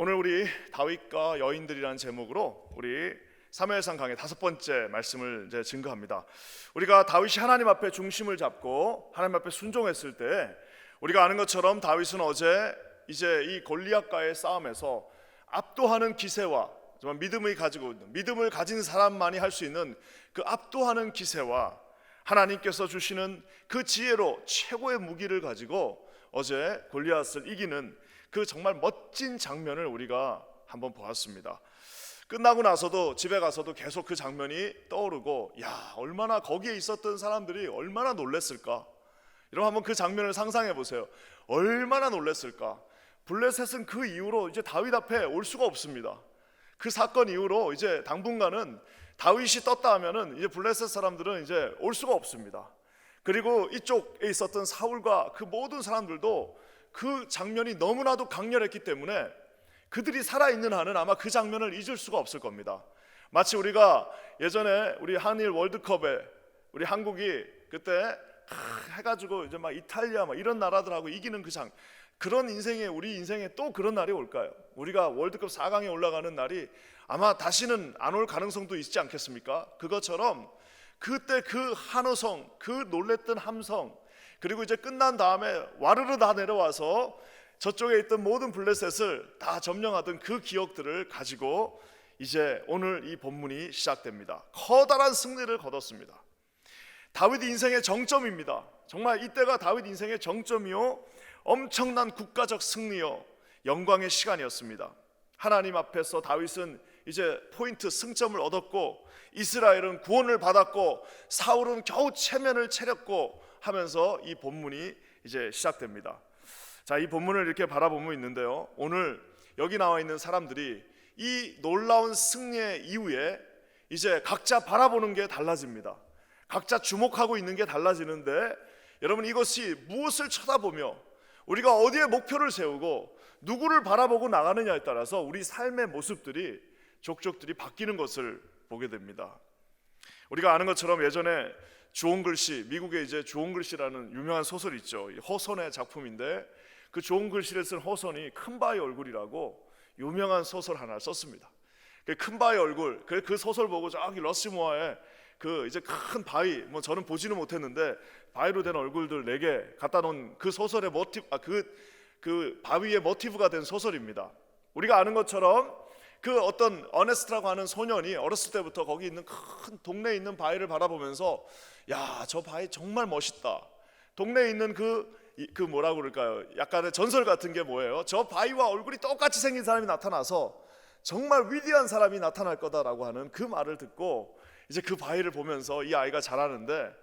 오늘 우리 다윗과 여인들이라는 제목으로 우리 사무엘상 강의 5번째 말씀을 이제 증거합니다. 우리가 다윗이 하나님 앞에 중심을 잡고 하나님 앞에 순종했을 때 우리가 아는 것처럼 다윗은 어제 이제 이 골리앗과의 싸움에서 압도하는 기세와 정말 믿음을 가진 사람만이 할 수 있는 그 압도하는 기세와 하나님께서 주시는 그 지혜로 최고의 무기를 가지고 어제 골리앗을 이기는 그 정말 멋진 장면을 우리가 한번 보았습니다. 끝나고 나서도 집에 가서도 계속 그 장면이 떠오르고, 야, 얼마나 거기에 있었던 사람들이 얼마나 놀랬을까. 여러분 한번 그 장면을 상상해 보세요. 얼마나 놀랬을까. 블레셋은 그 이후로 이제 다윗 앞에 올 수가 없습니다. 그 사건 이후로 이제 당분간은 다윗이 떴다 하면은 이제 블레셋 사람들은 이제 올 수가 없습니다. 그리고 이쪽에 있었던 사울과 그 모든 사람들도 그 장면이 너무나도 강렬했기 때문에 그들이 살아있는 한은 아마 그 장면을 잊을 수가 없을 겁니다. 마치 우리가 예전에 우리 한일 월드컵에 우리 한국이 그때 해가지고 이제 막 이탈리아 막 이런 나라들하고 이기는 그런 인생에 우리 인생에 또 그런 날이 올까요? 우리가 월드컵 4강에 올라가는 날이 아마 다시는 안 올 가능성도 있지 않겠습니까? 그것처럼 그때 그 한호성, 그 놀랬던 함성, 그리고 이제 끝난 다음에 와르르 다 내려와서 저쪽에 있던 모든 블레셋을 다 점령하던 그 기억들을 가지고 이제 오늘 이 본문이 시작됩니다. 커다란 승리를 거뒀습니다. 다윗 인생의 정점입니다. 정말 이때가 다윗 인생의 정점이요, 엄청난 국가적 승리요, 영광의 시간이었습니다. 하나님 앞에서 다윗은 이제 포인트 승점을 얻었고, 이스라엘은 구원을 받았고, 사울은 겨우 체면을 차렸고 하면서 이 본문이 이제 시작됩니다. 자, 이 본문을 이렇게 바라보면 있는데요, 오늘 여기 나와 있는 사람들이 이 놀라운 승리의 이후에 이제 각자 바라보는 게 달라집니다. 각자 주목하고 있는 게 달라지는데, 여러분 이것이 무엇을 쳐다보며 우리가 어디에 목표를 세우고 누구를 바라보고 나가느냐에 따라서 우리 삶의 모습들이 족족들이 바뀌는 것을 보게 됩니다. 우리가 아는 것처럼 예전에 주홍글씨, 미국에 이제 주홍글씨라는 유명한 소설이 있죠. 허선의 작품인데 그 주홍글씨를 쓴 허선이 큰바의 얼굴이라고 유명한 소설 하나를 썼습니다. 그 큰바의 얼굴, 그 소설 보고 저기 러시모아에 그 이제 큰 바위, 뭐 저는 보지는 못했는데 바위로 된 얼굴들 4개 갖다 놓은 그 소설의 모티브, 그 바위의 모티브가 된 소설입니다. 우리가 아는 것처럼 그 어떤 어네스트라고 하는 소년이 어렸을 때부터 거기 있는 큰 동네에 있는 바위를 바라보면서, 야, 저 바위 정말 멋있다. 동네에 있는 그 뭐라고 그럴까요? 약간의 전설 같은 게 뭐예요? 저 바위와 얼굴이 똑같이 생긴 사람이 나타나서 정말 위대한 사람이 나타날 거다라고 하는 그 말을 듣고 이제 그 바위를 보면서 이 아이가 자라는데,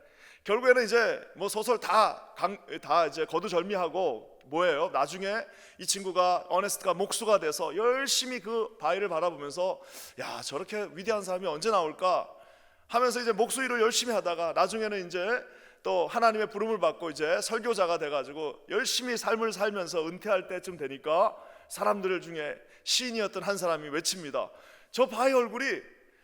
결국에는 이제 뭐 소설 다 이제 거두절미하고 뭐예요? 나중에 이 친구가 어네스트가 목수가 돼서 열심히 그 바위를 바라보면서, 야, 저렇게 위대한 사람이 언제 나올까 하면서 이제 목수 일을 열심히 하다가 나중에는 이제 또 하나님의 부름을 받고 이제 설교자가 돼가지고 열심히 삶을 살면서 은퇴할 때쯤 되니까 사람들 중에 시인이었던 한 사람이 외칩니다. 저 바위 얼굴이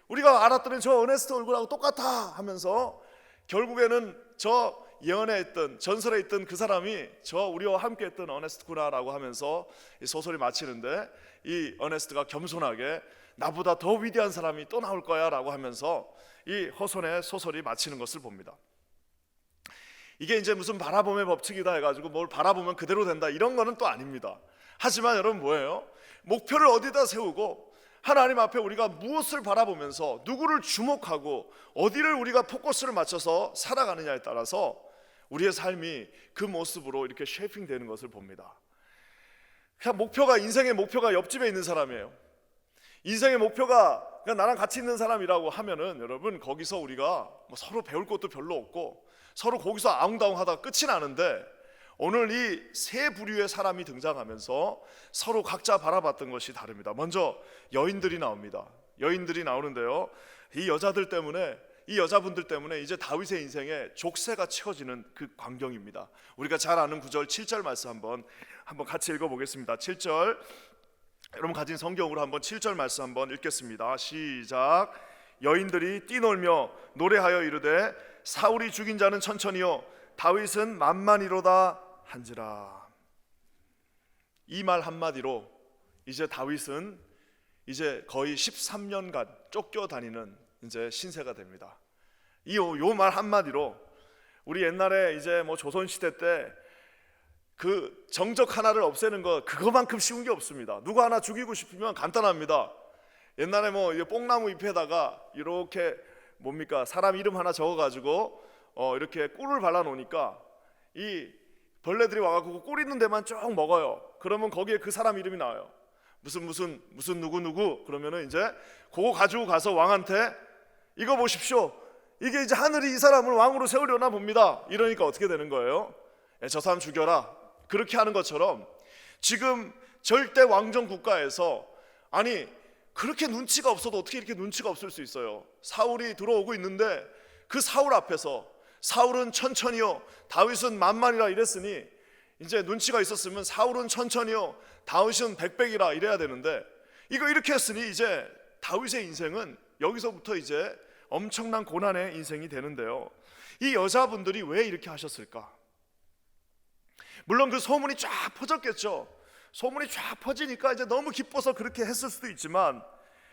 우리가 알았던 저 어네스트 얼굴하고 똑같아 하면서 결국에는 저 예언에 있던 전설에 있던 그 사람이 저 우리와 함께 했던 어네스트구나라고 하면서 이 소설이 마치는데, 이 어네스트가 겸손하게 나보다 더 위대한 사람이 또 나올 거야 라고 하면서 이 허선의 소설이 마치는 것을 봅니다. 이게 이제 무슨 바라봄의 법칙이다 해가지고 뭘 바라보면 그대로 된다 이런 거는 또 아닙니다. 하지만 여러분 뭐예요? 목표를 어디다 세우고 하나님 앞에 우리가 무엇을 바라보면서 누구를 주목하고 어디를 우리가 포커스를 맞춰서 살아가느냐에 따라서 우리의 삶이 그 모습으로 이렇게 쉐이핑되는 것을 봅니다. 그냥 인생의 목표가 옆집에 있는 사람이에요. 인생의 목표가 그냥 나랑 같이 있는 사람이라고 하면은 여러분 거기서 우리가 뭐 서로 배울 것도 별로 없고 서로 거기서 아웅다웅 하다가 끝이 나는데, 오늘 이 세 부류의 사람이 등장하면서 서로 각자 바라봤던 것이 다릅니다. 먼저 여인들이 나옵니다. 여인들이 나오는데요, 이 여자분들 때문에 이제 다윗의 인생에 족쇄가 채워지는 그 광경입니다. 우리가 잘 아는 9절 7절 말씀 한번 같이 읽어보겠습니다. 7절, 여러분 가진 성경으로 한번 7절 말씀 한번 읽겠습니다. 시작. 여인들이 뛰놀며 노래하여 이르되 사울이 죽인 자는 천천히요 다윗은 만만히로다 한지라. 이 말 한마디로 이제 다윗은 이제 거의 13년간 쫓겨다니는 이제 신세가 됩니다. 요 말 한마디로 우리 옛날에 이제 뭐 조선시대 때 그 정적 하나를 없애는 거 그거만큼 쉬운 게 없습니다. 누구 하나 죽이고 싶으면 간단합니다. 옛날에 뭐 뽕나무 잎에다가 이렇게 뭡니까 사람 이름 하나 적어가지고 이렇게 꿀을 발라 놓으니까 이 벌레들이 와가지고 꿀 있는 데만 쭉 먹어요. 그러면 거기에 그 사람 이름이 나와요. 무슨 누구 그러면은 이제 그거 가지고 가서 왕한테 이거 보십시오. 이게 이제 하늘이 이 사람을 왕으로 세우려나 봅니다. 이러니까 어떻게 되는 거예요? 저 사람 죽여라. 그렇게 하는 것처럼 지금 절대 왕정 국가에서 아니 그렇게 눈치가 없어도 어떻게 이렇게 눈치가 없을 수 있어요? 사울이 들어오고 있는데 그 사울 앞에서 사울은 천천히요 다윗은 만만이라 이랬으니 이제 눈치가 있었으면 사울은 천천히요 다윗은 백백이라 이래야 되는데 이거 이렇게 했으니 이제 다윗의 인생은 여기서부터 이제 엄청난 고난의 인생이 되는데요. 이 여자분들이 왜 이렇게 하셨을까? 물론 그 소문이 쫙 퍼졌겠죠. 소문이 쫙 퍼지니까 이제 너무 기뻐서 그렇게 했을 수도 있지만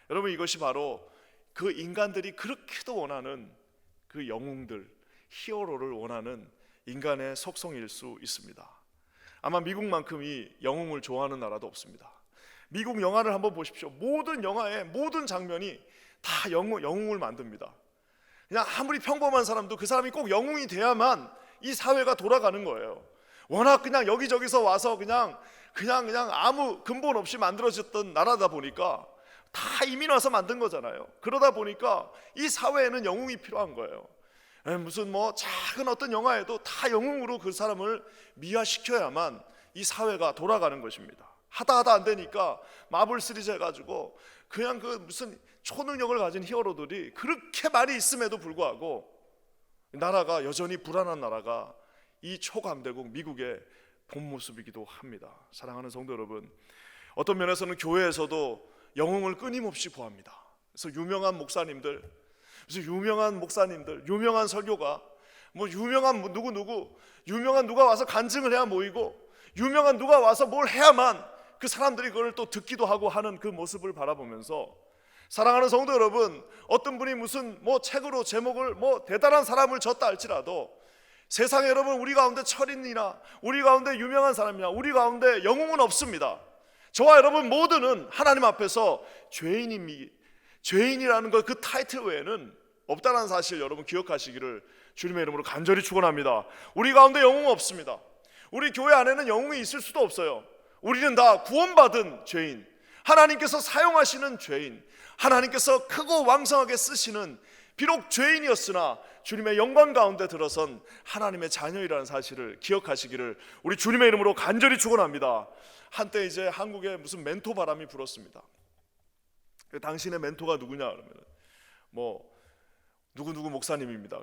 여러분 이것이 바로 그 인간들이 그렇게도 원하는 그 영웅들, 히어로를 원하는 인간의 속성일 수 있습니다. 아마 미국만큼 이 영웅을 좋아하는 나라도 없습니다. 미국 영화를 한번 보십시오. 모든 영화의 모든 장면이 다 영웅을 만듭니다. 그냥 아무리 평범한 사람도 그 사람이 꼭 영웅이 돼야만 이 사회가 돌아가는 거예요. 워낙 그냥 여기저기서 와서 그냥 아무 근본 없이 만들어졌던 나라다 보니까 다 이민 와서 만든 거잖아요. 그러다 보니까 이 사회에는 영웅이 필요한 거예요. 무슨 뭐 작은 어떤 영화에도 다 영웅으로 그 사람을 미화시켜야만 이 사회가 돌아가는 것입니다. 하다 안 되니까 마블 시리즈 해가지고 그냥 그 무슨 초능력을 가진 히어로들이 그렇게 많이 있음에도 불구하고 나라가 여전히 불안한 나라가 이 초강대국 미국의 본 모습이기도 합니다. 사랑하는 성도 여러분, 어떤 면에서는 교회에서도 영웅을 끊임없이 보합니다. 그래서 유명한 목사님들, 유명한 설교가 뭐 유명한 누구 유명한 누가 와서 간증을 해야 모이고 유명한 누가 와서 뭘 해야만 그 사람들이 그걸 또 듣기도 하고 하는 그 모습을 바라보면서 사랑하는 성도 여러분, 어떤 분이 무슨 뭐 책으로 제목을 뭐 대단한 사람을 졌다 할지라도 세상에 여러분 우리 가운데 철인이나 우리 가운데 유명한 사람이나 우리 가운데 영웅은 없습니다. 저와 여러분 모두는 하나님 앞에서 죄인이라는 것 그 타이틀 외에는 없다는 사실 여러분 기억하시기를 주님의 이름으로 간절히 축원합니다. 우리 가운데 영웅은 없습니다. 우리 교회 안에는 영웅이 있을 수도 없어요. 우리는 다 구원받은 죄인, 하나님께서 사용하시는 죄인, 하나님께서 크고 왕성하게 쓰시는 비록 죄인이었으나 주님의 영광 가운데 들어선 하나님의 자녀이라는 사실을 기억하시기를 우리 주님의 이름으로 간절히 축원합니다. 한때 이제 한국에 무슨 멘토 바람이 불었습니다. 당신의 멘토가 누구냐 그러면 뭐 누구 목사님입니다.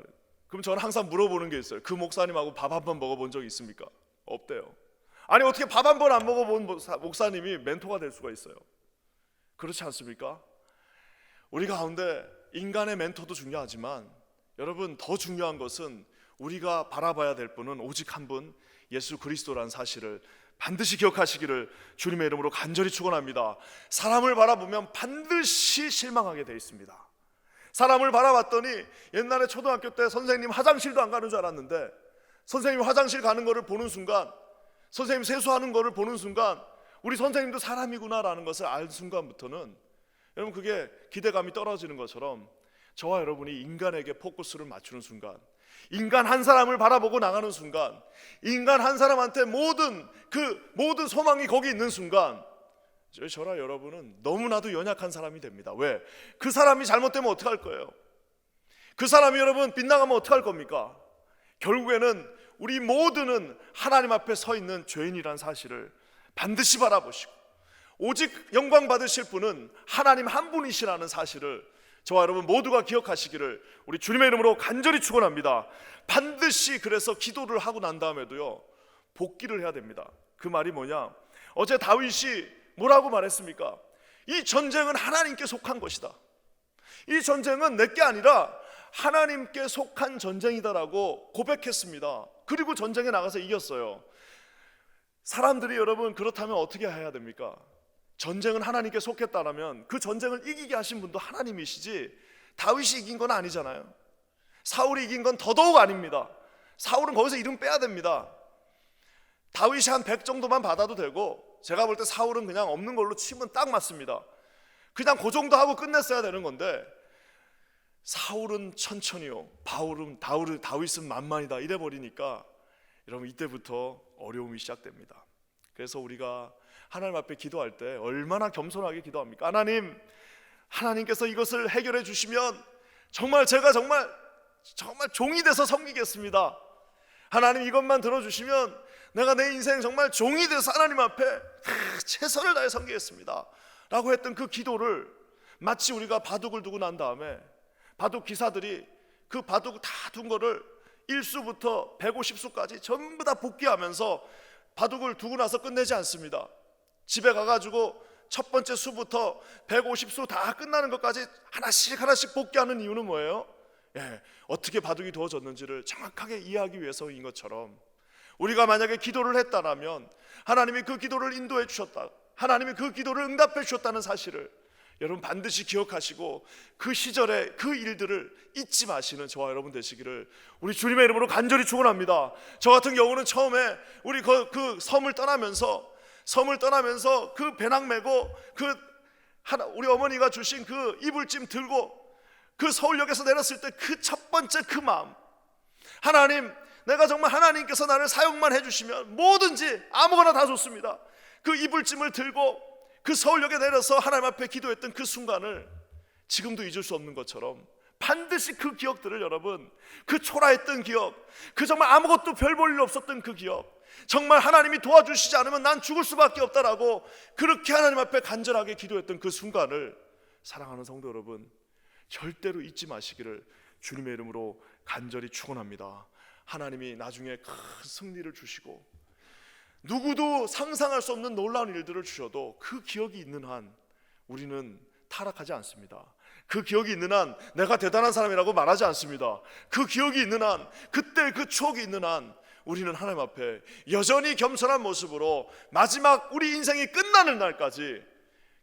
그럼 저는 항상 물어보는 게 있어요. 그 목사님하고 밥 한 번 먹어본 적이 있습니까? 없대요. 아니 어떻게 밥 한 번 안 먹어본 목사님이 멘토가 될 수가 있어요? 그렇지 않습니까? 우리 가운데 인간의 멘토도 중요하지만 여러분 더 중요한 것은 우리가 바라봐야 될 분은 오직 한 분, 예수 그리스도라는 사실을 반드시 기억하시기를 주님의 이름으로 간절히 축원합니다. 사람을 바라보면 반드시 실망하게 돼 있습니다. 사람을 바라봤더니 옛날에 초등학교 때 선생님 화장실도 안 가는 줄 알았는데 선생님 화장실 가는 거를 보는 순간, 선생님 세수하는 거를 보는 순간 우리 선생님도 사람이구나라는 것을 알 순간부터는 여러분 그게 기대감이 떨어지는 것처럼 저와 여러분이 인간에게 포커스를 맞추는 순간, 인간 한 사람을 바라보고 나가는 순간, 인간 한 사람한테 모든 소망이 거기 있는 순간 저와 여러분은 너무나도 연약한 사람이 됩니다. 왜? 그 사람이 잘못되면 어떡할 거예요? 그 사람이 여러분 빗나가면 어떡할 겁니까? 결국에는 우리 모두는 하나님 앞에 서 있는 죄인이란 사실을 반드시 바라보시고 오직 영광 받으실 분은 하나님 한 분이시라는 사실을 저와 여러분 모두가 기억하시기를 우리 주님의 이름으로 간절히 축원합니다. 반드시 그래서 기도를 하고 난 다음에도요 복기를 해야 됩니다. 그 말이 뭐냐? 어제 다윗이 뭐라고 말했습니까? 이 전쟁은 하나님께 속한 것이다. 이 전쟁은 내게 아니라 하나님께 속한 전쟁이다라고 고백했습니다. 그리고 전쟁에 나가서 이겼어요. 사람들이 여러분 그렇다면 어떻게 해야 됩니까? 전쟁은 하나님께 속했다라면 그 전쟁을 이기게 하신 분도 하나님이시지 다윗이 이긴 건 아니잖아요. 사울이 이긴 건 더더욱 아닙니다. 사울은 거기서 이름 빼야 됩니다. 다윗이 한 100 정도만 받아도 되고, 제가 볼 때 사울은 그냥 없는 걸로 치면 딱 맞습니다. 그냥 그 정도 하고 끝냈어야 되는 건데, 사울은 천천히요, 다윗은 만만이다 이래 버리니까 여러분 이때부터 어려움이 시작됩니다. 그래서 우리가 하나님 앞에 기도할 때 얼마나 겸손하게 기도합니까? 하나님께서 이것을 해결해 주시면 정말 제가 정말 종이 돼서 섬기겠습니다. 하나님 이것만 들어주시면 내가 내 인생 정말 종이 돼서 하나님 앞에 최선을 다해 섬기겠습니다 라고 했던 그 기도를, 마치 우리가 바둑을 두고 난 다음에 바둑 기사들이 그 바둑 다 둔 거를 1수부터 150수까지 전부 다 복귀하면서 바둑을 두고 나서 끝내지 않습니다. 집에 가가지고 첫 번째 수부터 150수 다 끝나는 것까지 하나씩 복귀하는 이유는 뭐예요? 어떻게 바둑이 두어졌는지를 정확하게 이해하기 위해서인 것처럼, 우리가 만약에 기도를 했다라면 하나님이 그 기도를 인도해 주셨다, 하나님이 그 기도를 응답해 주셨다는 사실을 여러분 반드시 기억하시고 그 시절의 그 일들을 잊지 마시는 저와 여러분 되시기를 우리 주님의 이름으로 간절히 축원합니다. 저 같은 경우는 처음에 우리 그 섬을 떠나면서 그 배낭 메고 우리 어머니가 주신 그 이불짐 들고 그 서울역에서 내렸을 때 그 첫 번째 그 마음, 하나님, 내가 정말 하나님께서 나를 사용만 해주시면 뭐든지 아무거나 다 좋습니다. 그 이불짐을 들고 그 서울역에 내려서 하나님 앞에 기도했던 그 순간을 지금도 잊을 수 없는 것처럼 반드시 그 기억들을, 여러분, 그 초라했던 기억, 그 정말 아무것도 별 볼 일 없었던 그 기억, 정말 하나님이 도와주시지 않으면 난 죽을 수밖에 없다라고 그렇게 하나님 앞에 간절하게 기도했던 그 순간을, 사랑하는 성도 여러분, 절대로 잊지 마시기를 주님의 이름으로 간절히 축원합니다. 하나님이 나중에 큰 승리를 주시고 누구도 상상할 수 없는 놀라운 일들을 주셔도 그 기억이 있는 한 우리는 타락하지 않습니다. 그 기억이 있는 한 내가 대단한 사람이라고 말하지 않습니다. 그 기억이 있는 한, 그때 그 추억이 있는 한 우리는 하나님 앞에 여전히 겸손한 모습으로 마지막 우리 인생이 끝나는 날까지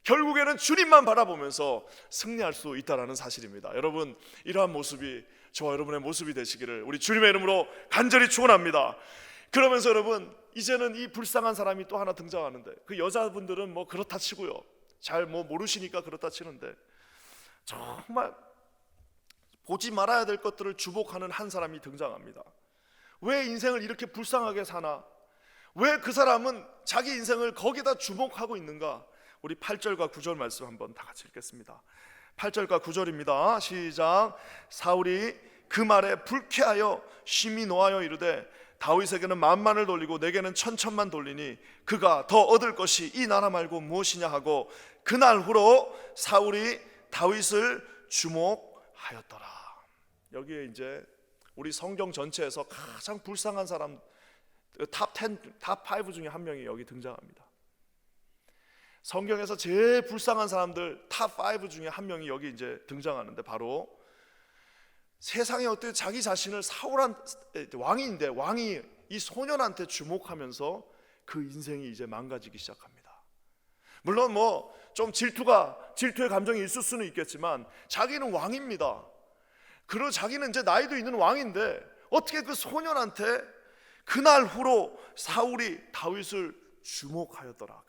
결국에는 주님만 바라보면서 승리할 수 있다는 사실입니다. 여러분, 이러한 모습이 저와 여러분의 모습이 되시기를 우리 주님의 이름으로 간절히 축원합니다. 그러면서 여러분, 이제는 이 불쌍한 사람이 또 하나 등장하는데, 그 여자분들은 뭐 그렇다 치고요, 잘 모르시니까 그렇다 치는데, 정말 보지 말아야 될 것들을 주목하는 한 사람이 등장합니다. 왜 인생을 이렇게 불쌍하게 사나? 왜 그 사람은 자기 인생을 거기다 주목하고 있는가? 우리 8절과 9절 말씀 한번 다 같이 읽겠습니다. 8절과 9절입니다. 시작. 사울이 그 말에 불쾌하여 심히 노하여 이르되 다윗에게는 만만을 돌리고 내게는 천천만 돌리니 그가 더 얻을 것이 이 나라 말고 무엇이냐 하고 그날 후로 사울이 다윗을 주목하였더라. 여기에 이제 우리 성경 전체에서 가장 불쌍한 사람 탑5 중에 한 명이 여기 등장합니다. 성경에서 제일 불쌍한 사람들 탑5 중에 한 명이 여기 이제 등장하는데, 바로 세상에 어떻게 자기 자신을 왕인데 왕이 이 소년한테 주목하면서 그 인생이 이제 망가지기 시작합니다. 물론 뭐 좀 질투의 감정이 있을 수는 있겠지만 자기는 왕입니다. 그리고 자기는 이제 나이도 있는 왕인데 어떻게 그 소년한테 그날 후로 사울이 다윗을 주목하였더라.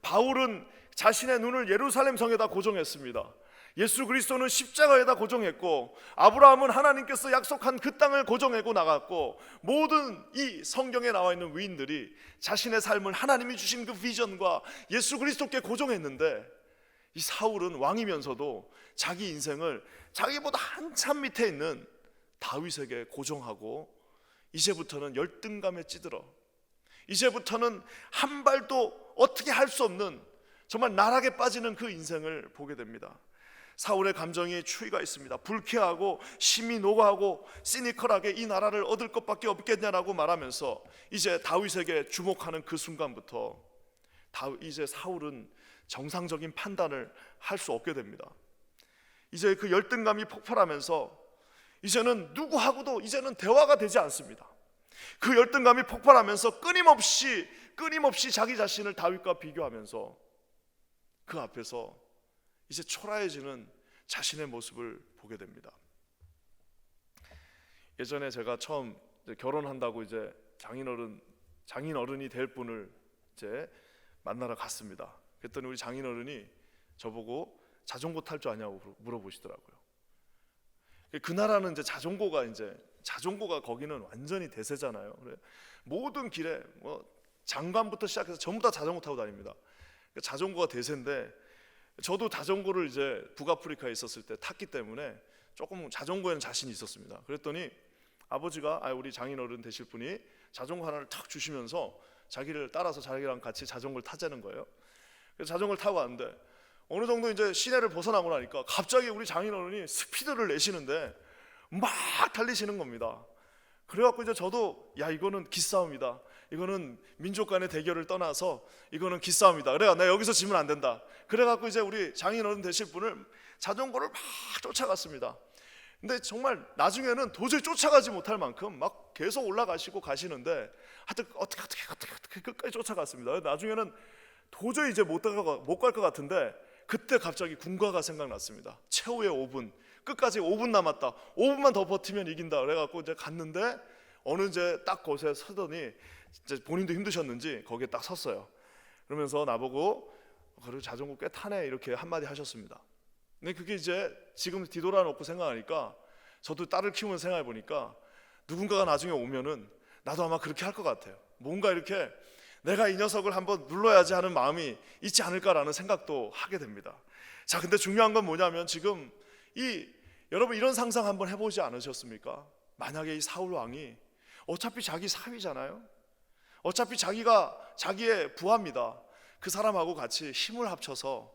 바울은 자신의 눈을 예루살렘 성에다 고정했습니다. 예수 그리스도는 십자가에다 고정했고, 아브라함은 하나님께서 약속한 그 땅을 고정하고 나갔고, 모든 이 성경에 나와 있는 위인들이 자신의 삶을 하나님이 주신 그 비전과 예수 그리스도께 고정했는데, 이 사울은 왕이면서도 자기 인생을 자기보다 한참 밑에 있는 다윗에게 고정하고, 이제부터는 열등감에 찌들어, 이제부터는 한 발도 어떻게 할 수 없는 정말 나락에 빠지는 그 인생을 보게 됩니다. 사울의 감정이 추이가 있습니다. 불쾌하고 심히 노고하고 시니컬하게 이 나라를 얻을 것밖에 없겠냐라고 말하면서 이제 다윗에게 주목하는 그 순간부터 이제 사울은 정상적인 판단을 할 수 없게 됩니다. 이제 그 열등감이 폭발하면서 이제는 누구하고도 이제는 대화가 되지 않습니다. 그 열등감이 폭발하면서 끊임없이 자기 자신을 다윗과 비교하면서 그 앞에서 이제 초라해지는 자신의 모습을 보게 됩니다. 예전에 제가 처음 결혼한다고 이제 장인어른이 될 분을 이제 만나러 갔습니다. 그랬더니 우리 장인어른이 저보고 자전거 탈 줄 아냐고 물어보시더라고요. 그 나라는 이제 자전거가 거기는 완전히 대세잖아요. 그래 모든 길에 뭐 장관부터 시작해서 전부 다 자전거 타고 다닙니다. 자전거가 대세인데 저도 자전거를 이제 북아프리카에 있었을 때 탔기 때문에 조금 자전거에는 자신이 있었습니다. 그랬더니 아버지가 우리 장인어른 되실 분이 자전거 하나를 탁 주시면서 자기를 따라서 자기랑 같이 자전거를 타자는 거예요. 그래서 자전거를 타고 왔는데 어느 정도 이제 시내를 벗어나고 나니까 갑자기 우리 장인어른이 스피드를 내시는데 막 달리시는 겁니다. 그래갖고 이제 저도 이거는 기싸움이다. 이거는 민족 간의 대결을 떠나서 이거는 기싸움이다. 그래가 나 여기서 지면 안 된다. 그래갖고 이제 우리 장인어른 되실 분을 자전거를 막 쫓아갔습니다. 근데 정말 나중에는 도저히 쫓아가지 못할 만큼 막 계속 올라가시고 가시는데 하여튼 어떻게 끝까지 쫓아갔습니다. 나중에는 도저히 이제 못 갈 것 같은데 그때 갑자기 군가가 생각났습니다. 최후의 5분, 끝까지 5분 남았다. 5분만 더 버티면 이긴다. 그래갖고 이제 갔는데 어느 이제 딱 곳에 서더니 이제 본인도 힘드셨는지 거기에 딱 섰어요. 그러면서 나보고 그래 자전거 꽤 타네 이렇게 한마디 하셨습니다. 근데 그게 이제 지금 뒤돌아놓고 생각하니까 저도 딸을 키우면서 생각해 보니까 누군가가 나중에 오면은 나도 아마 그렇게 할 것 같아요. 뭔가 이렇게 내가 이 녀석을 한번 눌러야지 하는 마음이 있지 않을까라는 생각도 하게 됩니다. 자, 근데 중요한 건 뭐냐면 지금 여러분 이런 상상 한번 해보지 않으셨습니까? 만약에 이 사울 왕이 어차피 자기 사위잖아요. 어차피 자기의 부하입니다. 그 사람하고 같이 힘을 합쳐서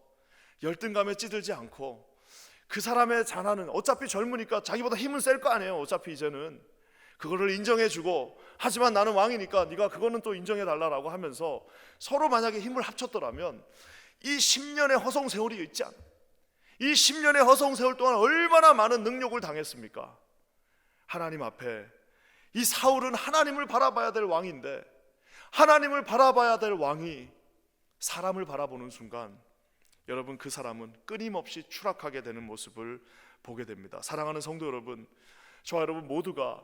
열등감에 찌들지 않고 그 사람의 자나는 어차피 젊으니까 자기보다 힘은 셀 거 아니에요. 어차피 이제는 그거를 인정해주고 하지만 나는 왕이니까 네가 그거는 또 인정해달라고 하면서 서로 만약에 힘을 합쳤더라면 이 10년의 허송세월이 있지 않아요. 이 10년의 허송세월 동안 얼마나 많은 능욕을 당했습니까? 하나님 앞에 이 사울은 하나님을 바라봐야 될 왕인데 하나님을 바라봐야 될 왕이 사람을 바라보는 순간 여러분 그 사람은 끊임없이 추락하게 되는 모습을 보게 됩니다. 사랑하는 성도 여러분, 저와 여러분 모두가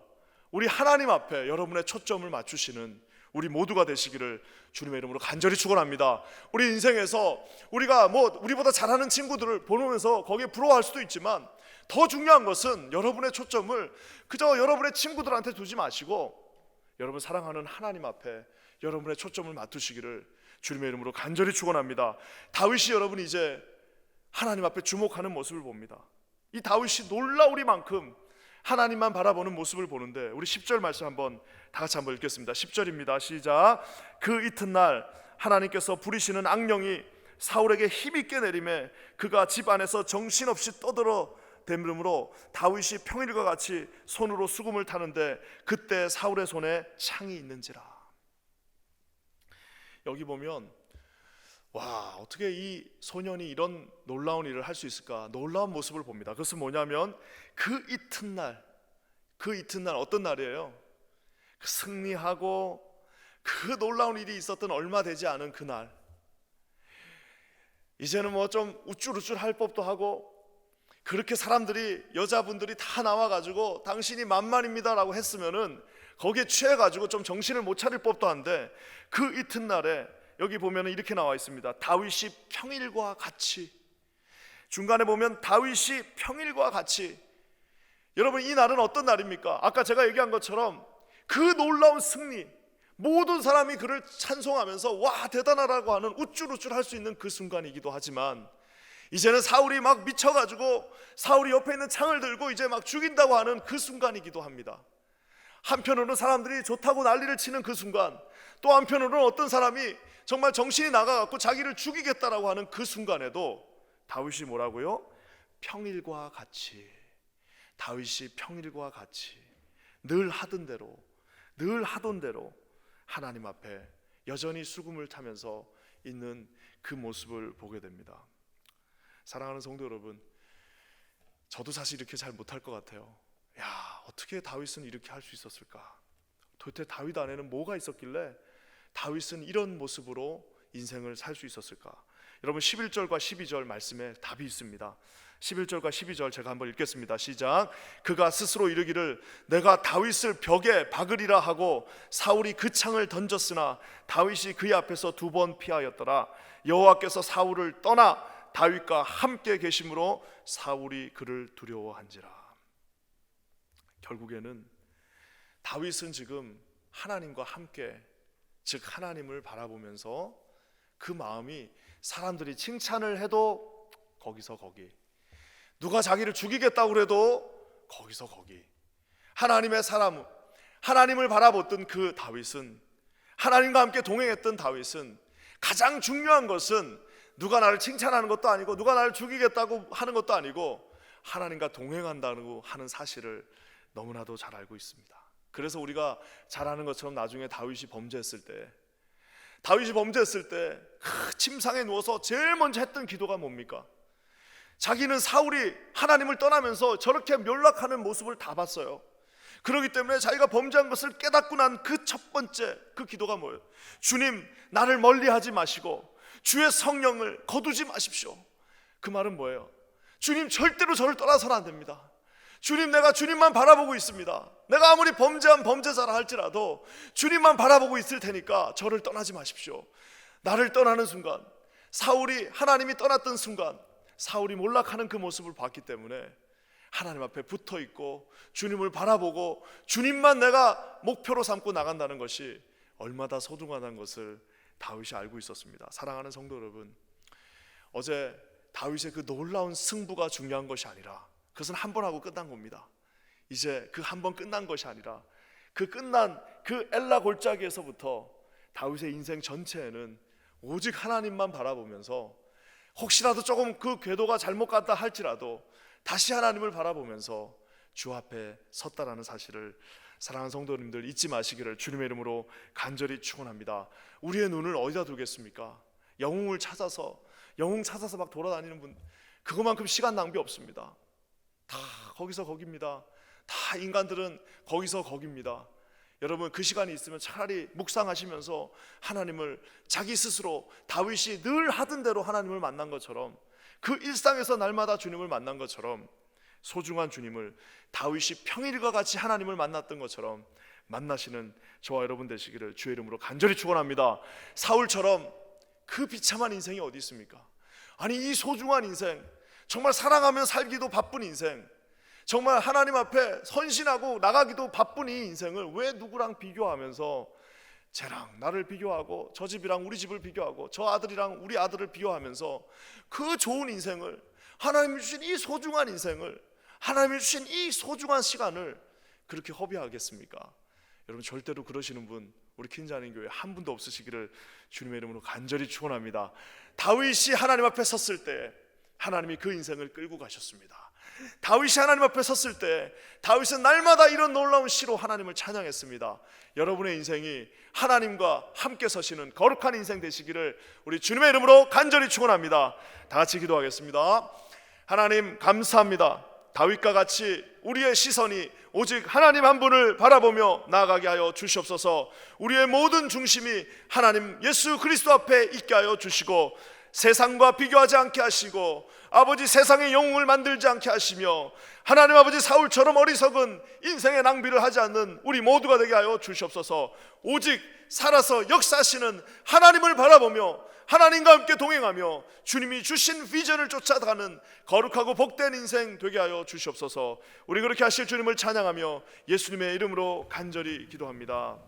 우리 하나님 앞에 여러분의 초점을 맞추시는 우리 모두가 되시기를 주님의 이름으로 간절히 축원합니다. 우리 인생에서 우리가 우리보다 잘하는 친구들을 보면서 거기에 부러워할 수도 있지만 더 중요한 것은 여러분의 초점을 그저 여러분의 친구들한테 두지 마시고 여러분 사랑하는 하나님 앞에 여러분의 초점을 맞추시기를 주님의 이름으로 간절히 축원합니다. 다윗이 여러분 이제 하나님 앞에 주목하는 모습을 봅니다. 이 다윗이 놀라우리만큼 하나님만 바라보는 모습을 보는데 우리 10절 말씀 한번 다 같이 한번 읽겠습니다. 10절입니다. 시작. 그 이튿날 하나님께서 부리시는 악령이 사울에게 힘있게 내림에 그가 집 안에서 정신없이 떠들어 댐으로 다윗이 평일과 같이 손으로 수금을 타는데 그때 사울의 손에 창이 있는지라. 여기 보면 어떻게 이 소년이 이런 놀라운 일을 할 수 있을까? 놀라운 모습을 봅니다. 그것은 뭐냐면 그 이튿날 어떤 날이에요? 승리하고 그 놀라운 일이 있었던 얼마 되지 않은 그날 이제는 좀 우쭐우쭐 할 법도 하고 그렇게 여자분들이 다 나와가지고 당신이 만만입니다라고 했으면은 거기에 취해가지고 좀 정신을 못 차릴 법도 한데 그 이튿날에 여기 보면 이렇게 나와 있습니다. 다윗이 평일과 같이 중간에 보면 다윗이 평일과 같이 여러분 이 날은 어떤 날입니까? 아까 제가 얘기한 것처럼 그 놀라운 승리 모든 사람이 그를 찬송하면서 와 대단하다고 하는 우쭐우쭐 할 수 있는 그 순간이기도 하지만 이제는 사울이 막 미쳐가지고 사울이 옆에 있는 창을 들고 이제 막 죽인다고 하는 그 순간이기도 합니다. 한편으로는 사람들이 좋다고 난리를 치는 그 순간 또 한편으로는 어떤 사람이 정말 정신이 나가갖고 자기를 죽이겠다라고 하는 그 순간에도 다윗이 뭐라고요? 평일과 같이 다윗이 평일과 같이 늘 하던 대로 하나님 앞에 여전히 수금을 타면서 있는 그 모습을 보게 됩니다. 사랑하는 성도 여러분, 저도 사실 이렇게 잘 못할 것 같아요. 어떻게 다윗은 이렇게 할 수 있었을까? 도대체 다윗 안에는 뭐가 있었길래 다윗은 이런 모습으로 인생을 살 수 있었을까? 여러분 11절과 12절 말씀에 답이 있습니다. 11절과 12절 제가 한번 읽겠습니다. 시작. 그가 스스로 이르기를 내가 다윗을 벽에 박으리라 하고 사울이 그 창을 던졌으나 다윗이 그의 앞에서 2번 피하였더라. 여호와께서 사울을 떠나 다윗과 함께 계심으로 사울이 그를 두려워한지라. 결국에는 다윗은 지금 하나님과 함께, 즉 하나님을 바라보면서 그 마음이 사람들이 칭찬을 해도 거기서 거기, 누가 자기를 죽이겠다고 해도 거기서 거기, 하나님의 사람, 하나님을 바라보던 그 다윗은, 하나님과 함께 동행했던 다윗은 가장 중요한 것은 누가 나를 칭찬하는 것도 아니고 누가 나를 죽이겠다고 하는 것도 아니고 하나님과 동행한다고 하는 사실을 너무나도 잘 알고 있습니다. 그래서 우리가 잘 아는 것처럼 나중에 다윗이 범죄했을 때 그 침상에 누워서 제일 먼저 했던 기도가 뭡니까? 자기는 사울이 하나님을 떠나면서 저렇게 멸락하는 모습을 다 봤어요. 그렇기 때문에 자기가 범죄한 것을 깨닫고 난 그 첫 번째 그 기도가 뭐예요? 주님, 나를 멀리하지 마시고 주의 성령을 거두지 마십시오. 그 말은 뭐예요? 주님, 절대로 저를 떠나서는 안 됩니다. 주님, 내가 주님만 바라보고 있습니다. 내가 아무리 범죄한 범죄자라 할지라도 주님만 바라보고 있을 테니까 저를 떠나지 마십시오. 나를 떠나는 순간, 사울이 하나님이 떠났던 순간 사울이 몰락하는 그 모습을 봤기 때문에 하나님 앞에 붙어 있고 주님을 바라보고 주님만 내가 목표로 삼고 나간다는 것이 얼마나 소중하다는 것을 다윗이 알고 있었습니다. 사랑하는 성도 여러분, 어제 다윗의 그 놀라운 승부가 중요한 것이 아니라 그것은 한 번 하고 끝난 겁니다. 이제 그 한 번 끝난 것이 아니라 그 끝난 그 엘라 골짜기에서부터 다윗의 인생 전체에는 오직 하나님만 바라보면서 혹시라도 조금 그 궤도가 잘못 갔다 할지라도 다시 하나님을 바라보면서 주 앞에 섰다라는 사실을 사랑하는 성도님들 잊지 마시기를 주님의 이름으로 간절히 축원합니다. 우리의 눈을 어디다 두겠습니까? 영웅을 찾아서 영웅 찾아서 막 돌아다니는 분, 그것만큼 시간 낭비 없습니다. 다 거기서 거기입니다. 다 인간들은 거기서 거기입니다. 여러분, 그 시간이 있으면 차라리 묵상하시면서 하나님을 자기 스스로 다윗이 늘 하던 대로 하나님을 만난 것처럼, 그 일상에서 날마다 주님을 만난 것처럼 소중한 주님을 다윗이 평일과 같이 하나님을 만났던 것처럼 만나시는 저와 여러분 되시기를 주의 이름으로 간절히 축원합니다. 사울처럼 그 비참한 인생이 어디 있습니까? 아니, 이 소중한 인생, 정말 사랑하며 살기도 바쁜 인생, 정말 하나님 앞에 헌신하고 나가기도 바쁜 이 인생을 왜 누구랑 비교하면서 쟤랑 나를 비교하고 저 집이랑 우리 집을 비교하고 저 아들이랑 우리 아들을 비교하면서 그 좋은 인생을, 하나님이 주신 이 소중한 인생을, 하나님이 주신 이 소중한 시간을 그렇게 허비하겠습니까? 여러분, 절대로 그러시는 분 우리 킨자님 교회 한 분도 없으시기를 주님의 이름으로 간절히 축원합니다. 다윗이 하나님 앞에 섰을 때 하나님이 그 인생을 끌고 가셨습니다. 다윗이 하나님 앞에 섰을 때 다윗은 날마다 이런 놀라운 시로 하나님을 찬양했습니다. 여러분의 인생이 하나님과 함께 서시는 거룩한 인생 되시기를 우리 주님의 이름으로 간절히 축원합니다. 다 같이 기도하겠습니다. 하나님, 감사합니다. 다윗과 같이 우리의 시선이 오직 하나님 한 분을 바라보며 나아가게 하여 주시옵소서. 우리의 모든 중심이 하나님 예수 그리스도 앞에 있게 하여 주시고 세상과 비교하지 않게 하시고 아버지 세상의 영웅을 만들지 않게 하시며 하나님 아버지 사울처럼 어리석은 인생의 낭비를 하지 않는 우리 모두가 되게 하여 주시옵소서. 오직 살아서 역사하시는 하나님을 바라보며 하나님과 함께 동행하며 주님이 주신 비전을 쫓아가는 거룩하고 복된 인생 되게 하여 주시옵소서. 우리 그렇게 하실 주님을 찬양하며 예수님의 이름으로 간절히 기도합니다.